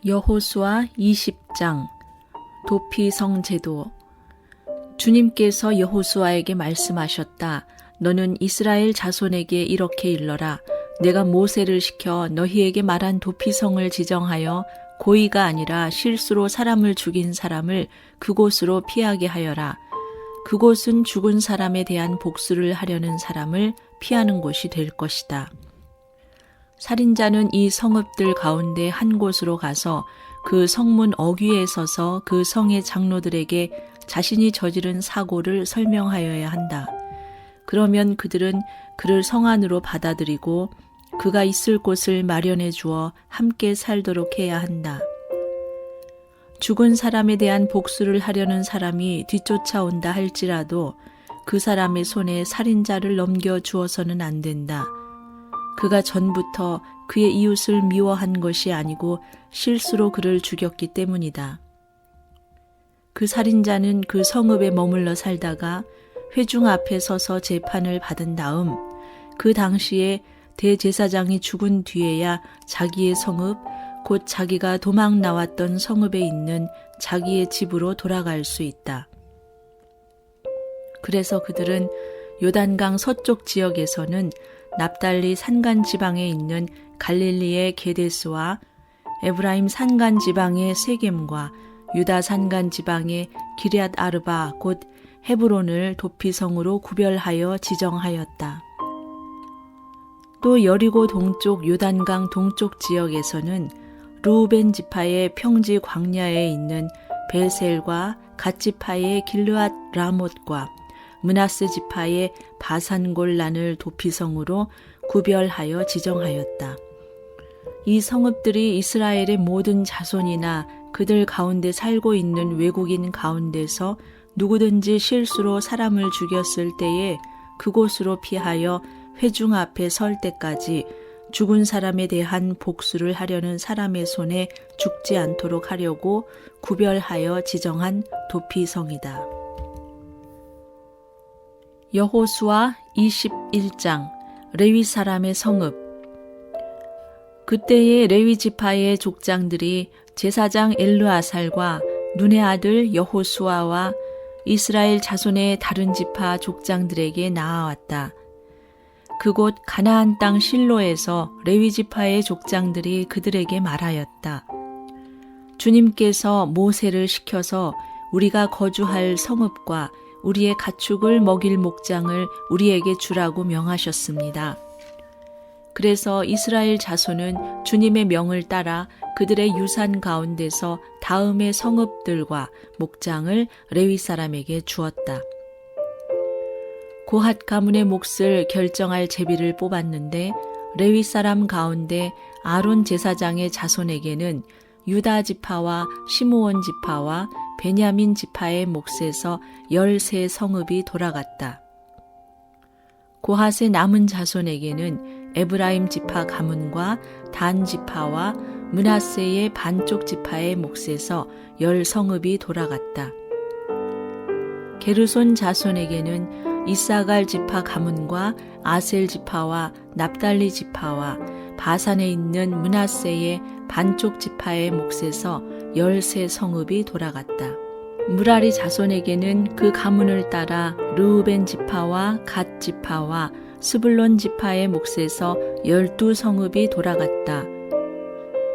여호수아 20장 도피성 제도. 주님께서 여호수아에게 말씀하셨다. 너는 이스라엘 자손에게 이렇게 일러라. 내가 모세를 시켜 너희에게 말한 도피성을 지정하여 고의가 아니라 실수로 사람을 죽인 사람을 그곳으로 피하게 하여라. 그곳은 죽은 사람에 대한 복수를 하려는 사람을 피하는 곳이 될 것이다. 살인자는 이 성읍들 가운데 한 곳으로 가서 그 성문 어귀에 서서 그 성의 장로들에게 자신이 저지른 사고를 설명하여야 한다. 그러면 그들은 그를 성 안으로 받아들이고 그가 있을 곳을 마련해 주어 함께 살도록 해야 한다. 죽은 사람에 대한 복수를 하려는 사람이 뒤쫓아온다 할지라도 그 사람의 손에 살인자를 넘겨 주어서는 안 된다. 그가 전부터 그의 이웃을 미워한 것이 아니고 실수로 그를 죽였기 때문이다. 그 살인자는 그 성읍에 머물러 살다가 회중 앞에 서서 재판을 받은 다음 그 당시에 대제사장이 죽은 뒤에야 자기의 성읍, 곧 자기가 도망 나왔던 성읍에 있는 자기의 집으로 돌아갈 수 있다. 그래서 그들은 요단강 서쪽 지역에서는 납달리 산간 지방에 있는 갈릴리의 게데스와 에브라임 산간 지방의 세겜과 유다 산간 지방의 기럇 아르바 곧 헤브론을 도피성으로 구별하여 지정하였다. 또 여리고 동쪽 요단강 동쪽 지역에서는 르우벤 지파의 평지 광야에 있는 베셀과 갓 지파의 길르앗 라못과 므낫세 지파의 바산골란을 도피성으로 구별하여 지정하였다. 이 성읍들이 이스라엘의 모든 자손이나 그들 가운데 살고 있는 외국인 가운데서 누구든지 실수로 사람을 죽였을 때에 그곳으로 피하여 회중 앞에 설 때까지 죽은 사람에 대한 복수를 하려는 사람의 손에 죽지 않도록 하려고 구별하여 지정한 도피성이다. 여호수아 21장 레위 사람의 성읍. 그때의 레위 지파의 족장들이 제사장 엘르아살과 눈의 아들 여호수아와 이스라엘 자손의 다른 지파 족장들에게 나아왔다. 그곳 가나안 땅 실로에서 레위 지파의 족장들이 그들에게 말하였다. 주님께서 모세를 시켜서 우리가 거주할 성읍과 우리의 가축을 먹일 목장을 우리에게 주라고 명하셨습니다. 그래서 이스라엘 자손은 주님의 명을 따라 그들의 유산 가운데서 다음의 성읍들과 목장을 레위 사람에게 주었다. 고핫 가문의 몫을 결정할 제비를 뽑았는데 레위 사람 가운데 아론 제사장의 자손에게는 유다 지파와 시므온 지파와 베냐민 지파의 몫에서 13성읍이 돌아갔다. 고핫의 남은 자손에게는 에브라임 지파 가문과 단 지파와 므낫세의 반쪽 지파의 몫에서 10성읍이 돌아갔다. 게르손 자손에게는 이사갈 지파 가문과 아셀 지파와 납달리 지파와 바산에 있는 므낫세의 반쪽 지파의 몫에서 13성읍이 돌아갔다. 무라리 자손에게는 그 가문을 따라 르우벤 지파와 갓 지파와 스불론 지파의 몫에서 12성읍이 돌아갔다.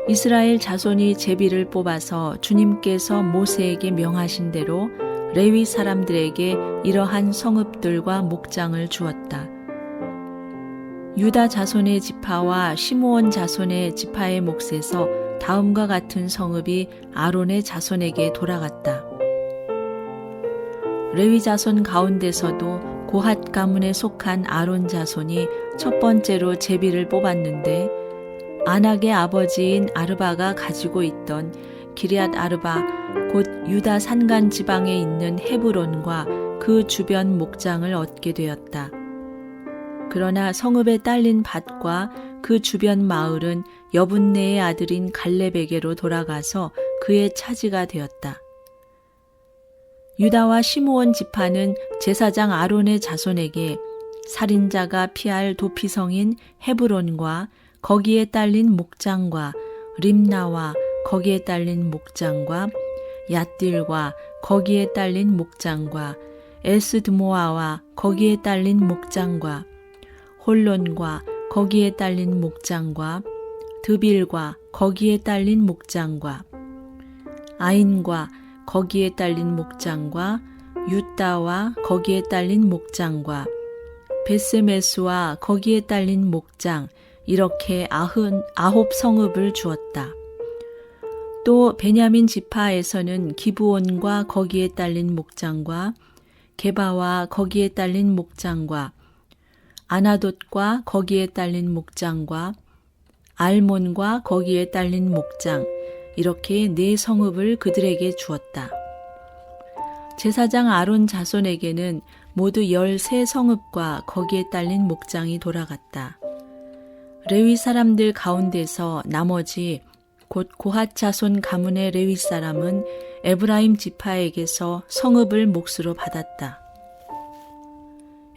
이스라엘 자손이 제비를 뽑아서 주님께서 모세에게 명하신 대로 레위 사람들에게 이러한 성읍들과 목장을 주었다. 유다 자손의 지파와 시므온 자손의 지파의 몫에서 다음과 같은 성읍이 아론의 자손에게 돌아갔다. 레위 자손 가운데서도 고핫 가문에 속한 아론 자손이 첫 번째로 제비를 뽑았는데 아낙의 아버지인 아르바가 가지고 있던 기럇 아르바 곧 유다 산간 지방에 있는 헤브론과 그 주변 목장을 얻게 되었다. 그러나 성읍에 딸린 밭과 그 주변 마을은 여분네의 아들인 갈렙에게로 돌아가서 그의 차지가 되었다. 유다와 시므온 지파는 제사장 아론의 자손에게 살인자가 피할 도피성인 헤브론과 거기에 딸린 목장과 림나와 거기에 딸린 목장과 얏딜과 거기에 딸린 목장과 에스드모아와 거기에 딸린 목장과 홀론과 거기에 딸린 목장과 드빌과 거기에 딸린 목장과 아인과 거기에 딸린 목장과 유다와 거기에 딸린 목장과 베스메스와 거기에 딸린 목장 이렇게 99 성읍을 주었다. 또 베냐민 지파에서는 기브온과 거기에 딸린 목장과 게바와 거기에 딸린 목장과 아나돗과 거기에 딸린 목장과 알몬과 거기에 딸린 목장 이렇게 4 성읍을 그들에게 주었다. 제사장 아론 자손에게는 모두 13 성읍과 거기에 딸린 목장이 돌아갔다. 레위 사람들 가운데서 나머지 곧 고핫 자손 가문의 레위 사람은 에브라임 지파에게서 성읍을 몫으로 받았다.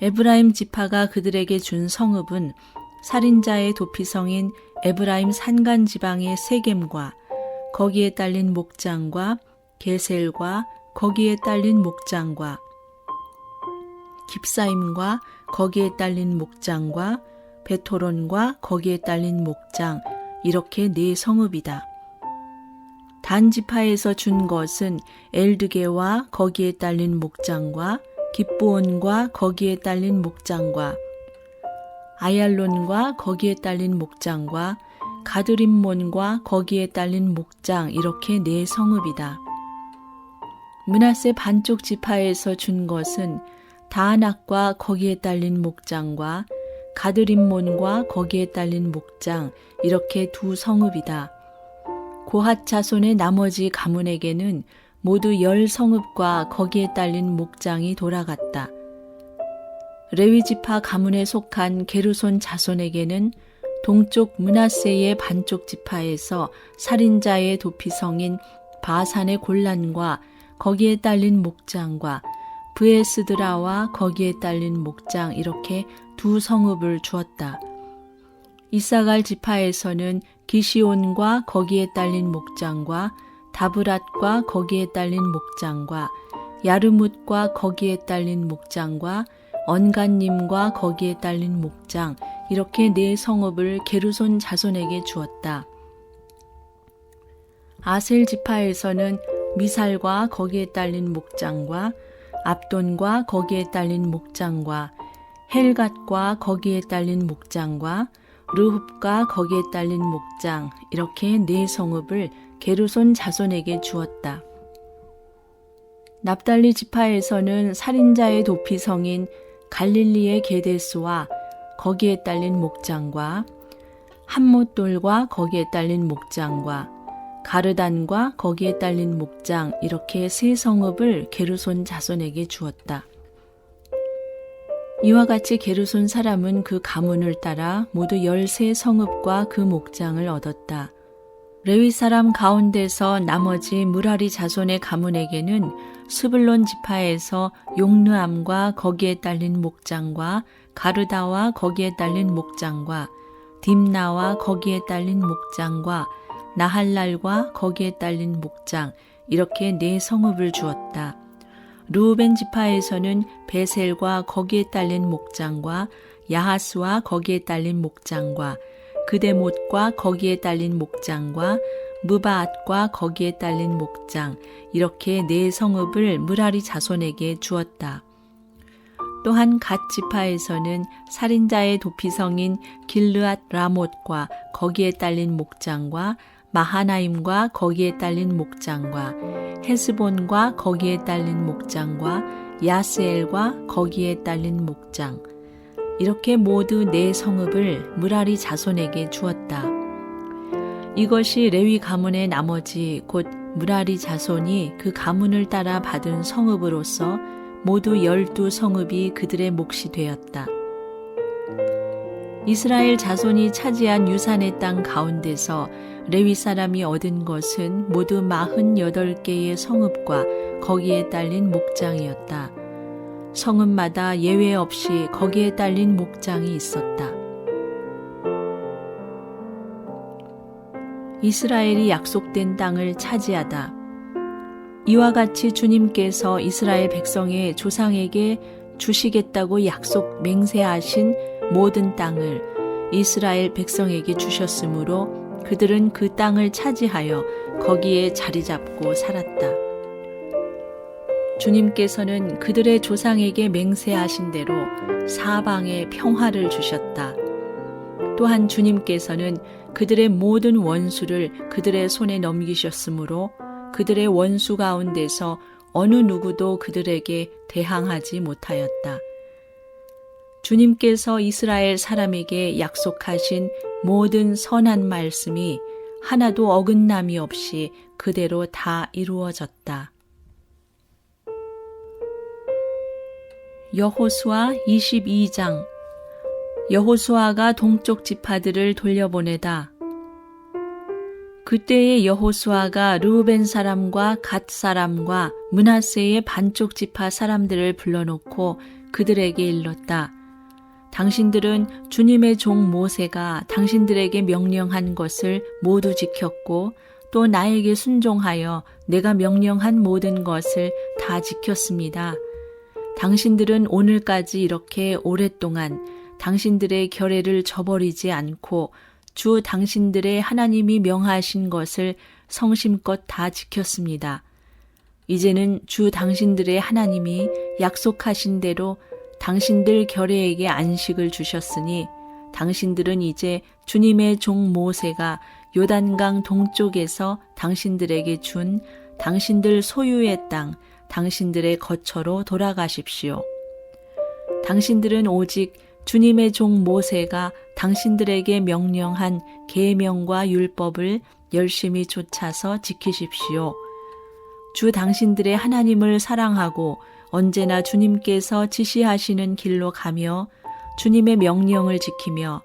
에브라임 지파가 그들에게 준 성읍은 살인자의 도피성인 에브라임 산간 지방의 세겜과 거기에 딸린 목장과 게셀과 거기에 딸린 목장과 깁사임과 거기에 딸린 목장과 베토론과 거기에 딸린 목장 이렇게 4 성읍이다. 단 지파에서 준 것은 엘드게와 거기에 딸린 목장과 깁브온과 거기에 딸린 목장과 아얄론과 거기에 딸린 목장과 가드림몬과 거기에 딸린 목장 이렇게 4 성읍이다. 므낫세 반쪽 지파에서 준 것은 다낙과 거기에 딸린 목장과 가드림몬과 거기에 딸린 목장 이렇게 2 성읍이다. 고핫 자손의 나머지 가문에게는 모두 10 성읍과 거기에 딸린 목장이 돌아갔다. 레위 지파 가문에 속한 게르손 자손에게는 동쪽 므낫세의 반쪽 지파에서 살인자의 도피성인 바산의 골란과 거기에 딸린 목장과 브에스드라와 거기에 딸린 목장 이렇게 2 성읍을 주었다. 이사갈 지파에서는 기시온과 거기에 딸린 목장과 다브랏과 거기에 딸린 목장과 야르뭇과 거기에 딸린 목장과 언간님과 거기에 딸린 목장 이렇게 4 성읍을 게르손 자손에게 주었다. 아셀 지파에서는 미살과 거기에 딸린 목장과 압돈과 거기에 딸린 목장과 헬갓과 거기에 딸린 목장과 르흡과 거기에 딸린 목장 이렇게 4 성읍을 게르손 자손에게 주었다. 납달리 지파에서는 살인자의 도피성인 갈릴리의 게데스와 거기에 딸린 목장과 함못돌과 거기에 딸린 목장과 가르단과 거기에 딸린 목장 이렇게 3 성읍을 게르손 자손에게 주었다. 이와 같이 게르손 사람은 그 가문을 따라 모두 13 성읍과 그 목장을 얻었다. 레위 사람 가운데서 나머지 무라리 자손의 가문에게는 스불론 지파에서 용르암과 거기에 딸린 목장과 가르다와 거기에 딸린 목장과 딥나와 거기에 딸린 목장과 나할랄과 거기에 딸린 목장 이렇게 4 성읍을 주었다. 르우벤 지파에서는 베셀과 거기에 딸린 목장과 야하스와 거기에 딸린 목장과 그데못과 거기에 딸린 목장과 무바앗과 거기에 딸린 목장 이렇게 4 성읍을 무라리 자손에게 주었다. 또한 갓 지파에서는 살인자의 도피성인 길르앗 라못과 거기에 딸린 목장과 마하나임과 거기에 딸린 목장과 헤스본과 거기에 딸린 목장과 야스엘과 거기에 딸린 목장 이렇게 모두 4 성읍을 무라리 자손에게 주었다. 이것이 레위 가문의 나머지 곧 무라리 자손이 그 가문을 따라 받은 성읍으로서 모두 12 성읍이 그들의 몫이 되었다. 이스라엘 자손이 차지한 유산의 땅 가운데서 레위 사람이 얻은 것은 모두 48개의 성읍과 거기에 딸린 목장이었다. 성읍마다 예외 없이 거기에 딸린 목장이 있었다. 이스라엘이 약속된 땅을 차지하다. 이와 같이 주님께서 이스라엘 백성의 조상에게 주시겠다고 약속 맹세하신 모든 땅을 이스라엘 백성에게 주셨으므로 그들은 그 땅을 차지하여 거기에 자리 잡고 살았다. 주님께서는 그들의 조상에게 맹세하신 대로 사방에 평화를 주셨다. 또한 주님께서는 그들의 모든 원수를 그들의 손에 넘기셨으므로 그들의 원수 가운데서 어느 누구도 그들에게 대항하지 못하였다. 주님께서 이스라엘 사람에게 약속하신 모든 선한 말씀이 하나도 어긋남이 없이 그대로 다 이루어졌다. 여호수아 22장. 여호수아가 동쪽 지파들을 돌려보내다. 그때에 여호수아가 르우벤 사람과 갓 사람과 므낫세의 반쪽 지파 사람들을 불러놓고 그들에게 일렀다. 당신들은 주님의 종 모세가 당신들에게 명령한 것을 모두 지켰고 또 나에게 순종하여 내가 명령한 모든 것을 다 지켰습니다. 당신들은 오늘까지 이렇게 오랫동안 당신들의 결례를 저버리지 않고 주 당신들의 하나님이 명하신 것을 성심껏 다 지켰습니다. 이제는 주 당신들의 하나님이 약속하신 대로 당신들 결례에게 안식을 주셨으니 당신들은 이제 주님의 종 모세가 요단강 동쪽에서 당신들에게 준 당신들 소유의 땅, 당신들의 거처로 돌아가십시오. 당신들은 오직 주님의 종 모세가 당신들에게 명령한 계명과 율법을 열심히 쫓아서 지키십시오. 주 당신들의 하나님을 사랑하고 언제나 주님께서 지시하시는 길로 가며 주님의 명령을 지키며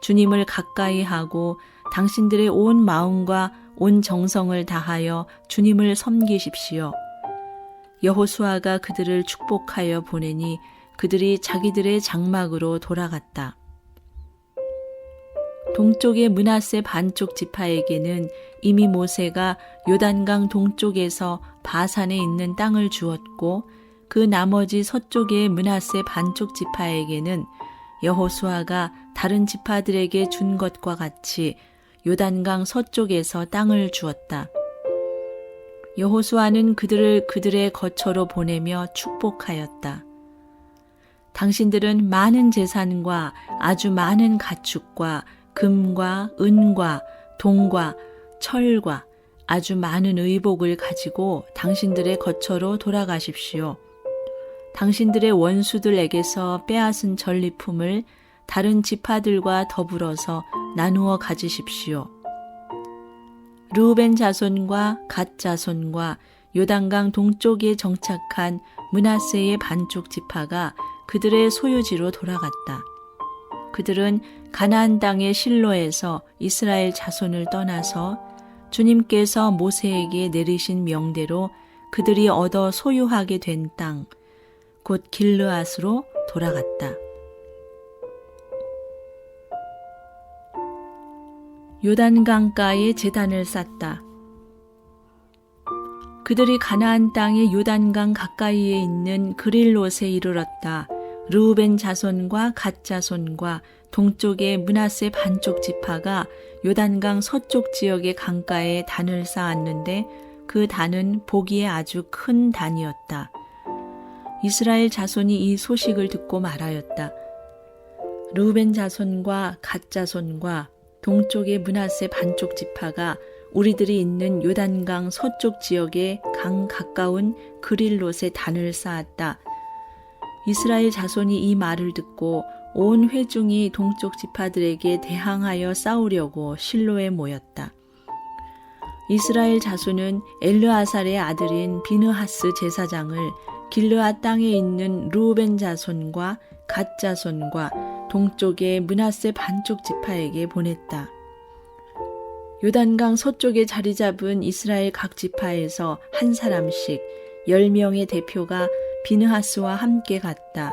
주님을 가까이 하고 당신들의 온 마음과 온 정성을 다하여 주님을 섬기십시오. 여호수아가 그들을 축복하여 보내니 그들이 자기들의 장막으로 돌아갔다. 동쪽의 므낫세 반쪽 지파에게는 이미 모세가 요단강 동쪽에서 바산에 있는 땅을 주었고 그 나머지 서쪽의 므낫세 반쪽 지파에게는 여호수아가 다른 지파들에게 준 것과 같이 요단강 서쪽에서 땅을 주었다. 여호수아는 그들을 그들의 거처로 보내며 축복하였다. 당신들은 많은 재산과 아주 많은 가축과 금과 은과 동과 철과 아주 많은 의복을 가지고 당신들의 거처로 돌아가십시오. 당신들의 원수들에게서 빼앗은 전리품을 다른 지파들과 더불어서 나누어 가지십시오. 르우벤 자손과 갓 자손과 요단강 동쪽에 정착한 므낫세의 반쪽 지파가 그들의 소유지로 돌아갔다. 그들은 가나안 땅의 실로에서 이스라엘 자손을 떠나서 주님께서 모세에게 내리신 명대로 그들이 얻어 소유하게 된 땅, 곧 길르앗으로 돌아갔다. 요단강가에 제단을 쌓다. 그들이 가나안 땅의 요단강 가까이에 있는 그릴롯에 이르렀다. 르우벤 자손과 갓 자손과 동쪽의 므낫세 반쪽 지파가 요단강 서쪽 지역의 강가에 단을 쌓았는데 그 단은 보기에 아주 큰 단이었다. 이스라엘 자손이 이 소식을 듣고 말하였다. 르우벤 자손과 갓 자손과 동쪽의 므낫세 반쪽 지파가 우리들이 있는 요단강 서쪽 지역의 강 가까운 그릴롯에 단을 쌓았다. 이스라엘 자손이 이 말을 듣고 온 회중이 동쪽 지파들에게 대항하여 싸우려고 실로에 모였다. 이스라엘 자손은 엘르아살의 아들인 비느하스 제사장을 길르앗 땅에 있는 르우벤 자손과 갓 자손과 동쪽의 므낫세 반쪽 지파에게 보냈다. 요단강 서쪽에 자리 잡은 이스라엘 각 지파에서 한 사람씩 10명의 대표가 비느하스와 함께 갔다.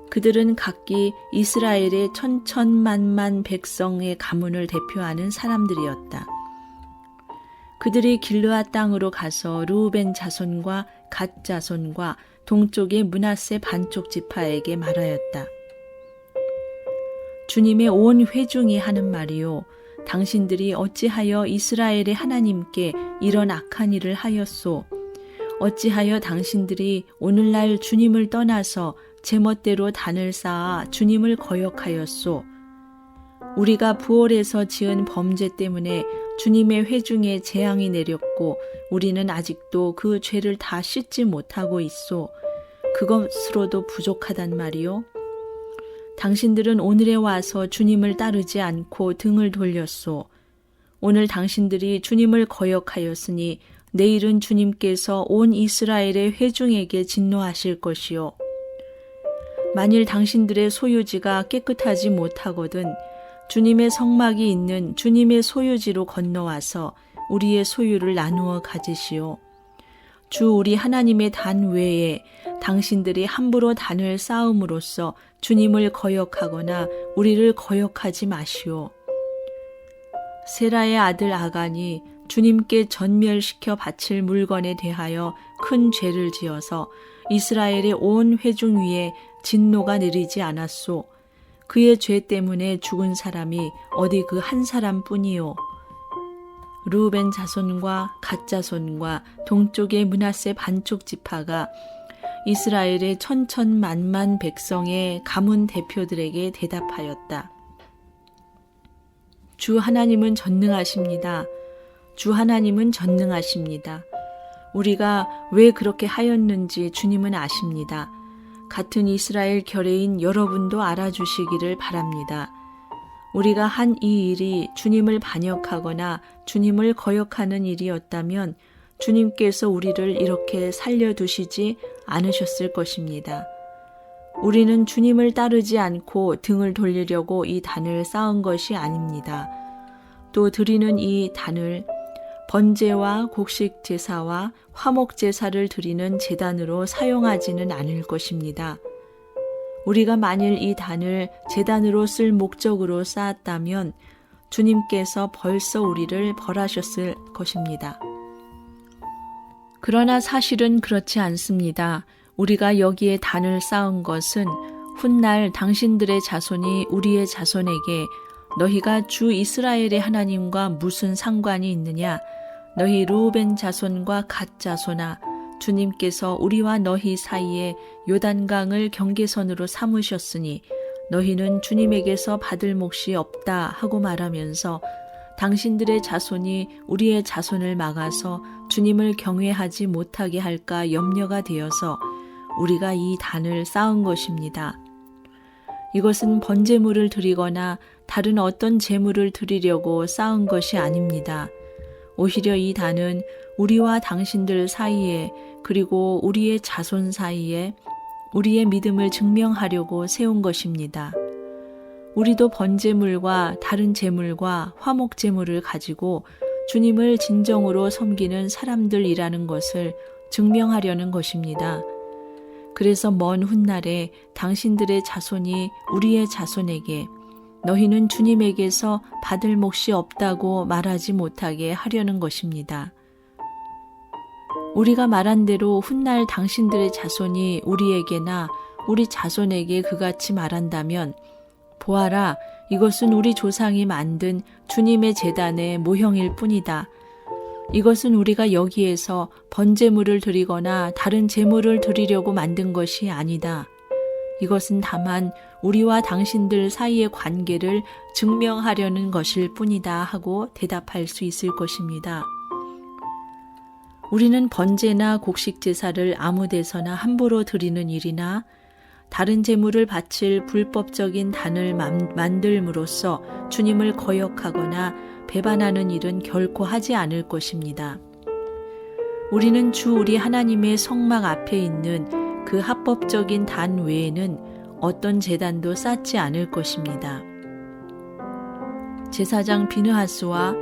그들은 각기 이스라엘의 천천만만 백성의 가문을 대표하는 사람들이었다. 그들이 길르앗 땅으로 가서 르우벤 자손과 갓 자손과 동쪽의 므낫세 반쪽 지파에게 말하였다. 주님의 온 회중이 하는 말이요, 당신들이 어찌하여 이스라엘의 하나님께 이런 악한 일을 하였소? 어찌하여 당신들이 오늘날 주님을 떠나서 제멋대로 단을 쌓아 주님을 거역하였소? 우리가 부올에서 지은 범죄 때문에 주님의 회중에 재앙이 내렸고 우리는 아직도 그 죄를 다 씻지 못하고 있소. 그것으로도 부족하단 말이요. 당신들은 오늘에 와서 주님을 따르지 않고 등을 돌렸소. 오늘 당신들이 주님을 거역하였으니 내일은 주님께서 온 이스라엘의 회중에게 진노하실 것이요. 만일 당신들의 소유지가 깨끗하지 못하거든 주님의 성막이 있는 주님의 소유지로 건너와서 우리의 소유를 나누어 가지시오. 주 우리 하나님의 단 외에 당신들이 함부로 단을 쌓음으로써 주님을 거역하거나 우리를 거역하지 마시오. 세라의 아들 아간이 주님께 전멸시켜 바칠 물건에 대하여 큰 죄를 지어서 이스라엘의 온 회중 위에 진노가 내리지 않았소. 그의 죄 때문에 죽은 사람이 어디 그 한 사람뿐이요. 르우벤 자손과 갓 자손과 동쪽의 므낫세 반쪽 지파가 이스라엘의 천천만만 백성의 가문 대표들에게 대답하였다. 주 하나님은 전능하십니다. 주 하나님은 전능하십니다. 우리가 왜 그렇게 하였는지 주님은 아십니다. 같은 이스라엘 결의인 여러분도 알아주시기를 바랍니다. 우리가 한 이 일이 주님을 반역하거나 주님을 거역하는 일이었다면 주님께서 우리를 이렇게 살려두시지 않으셨을 것입니다. 우리는 주님을 따르지 않고 등을 돌리려고 이 단을 쌓은 것이 아닙니다. 또 드리는 이 단을 번제와 곡식 제사와 화목 제사를 드리는 제단으로 사용하지는 않을 것입니다. 우리가 만일 이 단을 제단으로 쓸 목적으로 쌓았다면 주님께서 벌써 우리를 벌하셨을 것입니다. 그러나 사실은 그렇지 않습니다. 우리가 여기에 단을 쌓은 것은 훗날 당신들의 자손이 우리의 자손에게 너희가 주 이스라엘의 하나님과 무슨 상관이 있느냐? 너희 르우벤 자손과 갓 자손아, 주님께서 우리와 너희 사이에 요단강을 경계선으로 삼으셨으니 너희는 주님에게서 받을 몫이 없다 하고 말하면서 당신들의 자손이 우리의 자손을 막아서 주님을 경외하지 못하게 할까 염려가 되어서 우리가 이 단을 쌓은 것입니다. 이것은 번제물을 드리거나 다른 어떤 제물을 드리려고 쌓은 것이 아닙니다. 오히려 이 단은 우리와 당신들 사이에 그리고 우리의 자손 사이에 우리의 믿음을 증명하려고 세운 것입니다. 우리도 번제물과 다른 제물과 화목 제물을 가지고 주님을 진정으로 섬기는 사람들이라는 것을 증명하려는 것입니다. 그래서 먼 훗날에 당신들의 자손이 우리의 자손에게 너희는 주님에게서 받을 몫이 없다고 말하지 못하게 하려는 것입니다. 우리가 말한 대로 훗날 당신들의 자손이 우리에게나 우리 자손에게 그같이 말한다면 보아라, 이것은 우리 조상이 만든 주님의 제단의 모형일 뿐이다. 이것은 우리가 여기에서 번제물을 드리거나 다른 제물을 드리려고 만든 것이 아니다. 이것은 다만 우리와 당신들 사이의 관계를 증명하려는 것일 뿐이다 하고 대답할 수 있을 것입니다. 우리는 번제나 곡식 제사를 아무 데서나 함부로 드리는 일이나 다른 제물을 바칠 불법적인 단을 만들므로써 주님을 거역하거나 배반하는 일은 결코 하지 않을 것입니다. 우리는 주 우리 하나님의 성막 앞에 있는 그 합법적인 단 외에는 어떤 제단도 쌓지 않을 것입니다. 제사장 비느하스와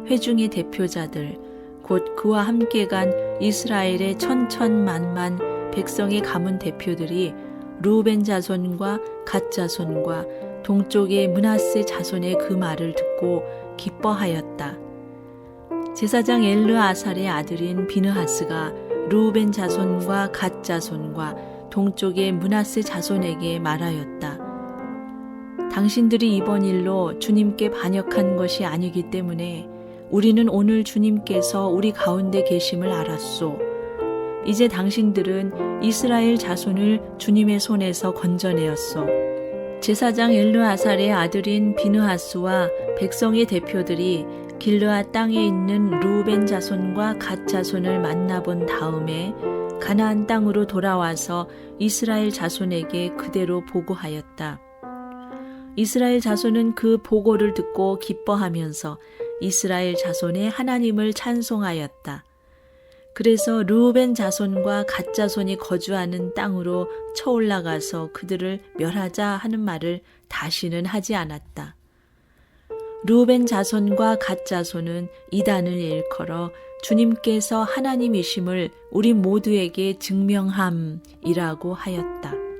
회중의 대표자들, 곧 그와 함께 간 이스라엘의 천천만만 백성의 가문 대표들이 르우벤 자손과 갓 자손과 동쪽의 므낫세 자손의 그 말을 듣고 기뻐하였다. 제사장 엘르아살의 아들인 비느하스가 르우벤 자손과 갓 자손과 동쪽의 므낫세 자손에게 말하였다. 당신들이 이번 일로 주님께 반역한 것이 아니기 때문에 우리는 오늘 주님께서 우리 가운데 계심을 알았소. 이제 당신들은 이스라엘 자손을 주님의 손에서 건져내었소. 제사장 엘르아살의 아들인 비느하스와 백성의 대표들이 길르앗 땅에 있는 르우벤 자손과 갓 자손을 만나본 다음에 가나안 땅으로 돌아와서 이스라엘 자손에게 그대로 보고하였다. 이스라엘 자손은 그 보고를 듣고 기뻐하면서 이스라엘 자손의 하나님을 찬송하였다. 그래서 르우벤 자손과 갓 자손이 거주하는 땅으로 쳐올라가서 그들을 멸하자 하는 말을 다시는 하지 않았다. 르우벤 자손과 갓 자손은 이단을 일컬어 주님께서 하나님이심을 우리 모두에게 증명함이라고 하였다.